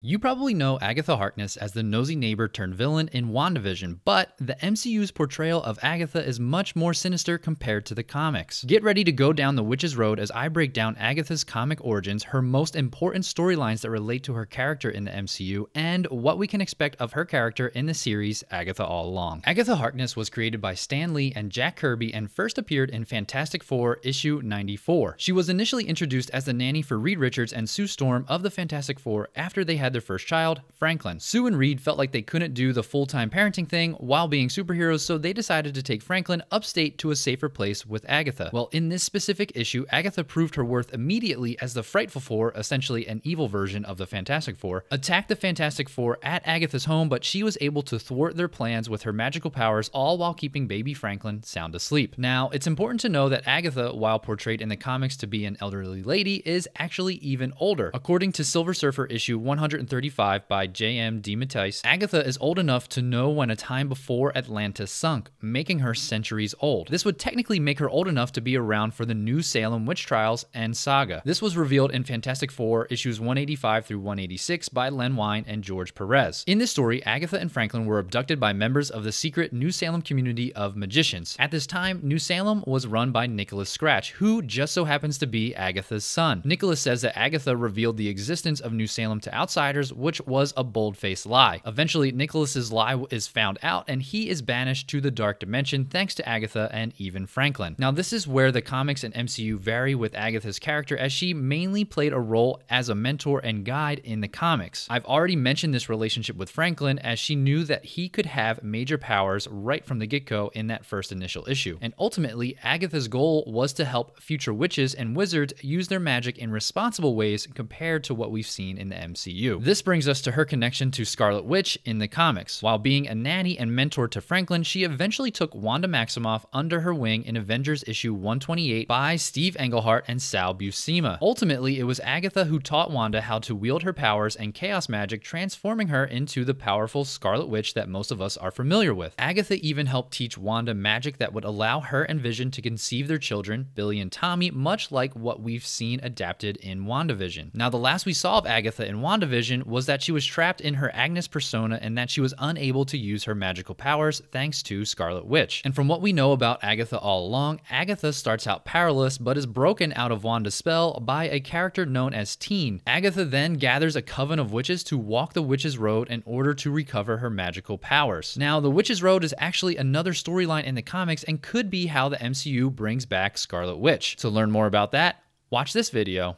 You probably know Agatha Harkness as the nosy neighbor turned villain in WandaVision, but the MCU's portrayal of Agatha is much more sinister compared to the comics. Get ready to go down the witch's road as I break down Agatha's comic origins, her most important storylines that relate to her character in the MCU, and what we can expect of her character in the series Agatha All Along. Agatha Harkness was created by Stan Lee and Jack Kirby and first appeared in Fantastic Four issue 94. She was initially introduced as the nanny for Reed Richards and Sue Storm of the Fantastic Four after they had their first child, Franklin. Sue and Reed felt like they couldn't do the full-time parenting thing while being superheroes, so they decided to take Franklin upstate to a safer place with Agatha. Well, in this specific issue, Agatha proved her worth immediately as the Frightful Four, essentially an evil version of the Fantastic Four, attacked the Fantastic Four at Agatha's home, but she was able to thwart their plans with her magical powers, all while keeping baby Franklin sound asleep. Now, it's important to know that Agatha, while portrayed in the comics to be an elderly lady, is actually even older. According to Silver Surfer issue 135 by J.M. DeMatteis, Agatha is old enough to know when a time before Atlantis sunk, making her centuries old. This would technically make her old enough to be around for the New Salem witch trials and saga. This was revealed in Fantastic Four issues 185 through 186 by Len Wein and George Perez. In this story, Agatha and Franklin were abducted by members of the secret New Salem community of magicians. At this time, New Salem was run by Nicholas Scratch, who just so happens to be Agatha's son. Nicholas says that Agatha revealed the existence of New Salem to outsiders, which was a bold-faced lie. Eventually, Nicholas's lie is found out, and he is banished to the Dark Dimension thanks to Agatha and even Franklin. Now, this is where the comics and MCU vary with Agatha's character, as she mainly played a role as a mentor and guide in the comics. I've already mentioned this relationship with Franklin, as she knew that he could have major powers right from the get-go in that first initial issue. And ultimately, Agatha's goal was to help future witches and wizards use their magic in responsible ways compared to what we've seen in the MCU. This brings us to her connection to Scarlet Witch in the comics. While being a nanny and mentor to Franklin, she eventually took Wanda Maximoff under her wing in Avengers issue 128 by Steve Englehart and Sal Buscema. Ultimately, it was Agatha who taught Wanda how to wield her powers and chaos magic, transforming her into the powerful Scarlet Witch that most of us are familiar with. Agatha even helped teach Wanda magic that would allow her and Vision to conceive their children, Billy and Tommy, much like what we've seen adapted in WandaVision. Now, the last we saw of Agatha in WandaVision was that she was trapped in her Agnes persona and that she was unable to use her magical powers thanks to Scarlet Witch. And from what we know about Agatha All Along, Agatha starts out powerless but is broken out of Wanda's spell by a character known as Teen. Agatha then gathers a coven of witches to walk the Witch's Road in order to recover her magical powers. Now, the Witch's Road is actually another storyline in the comics and could be how the MCU brings back Scarlet Witch. To learn more about that, watch this video.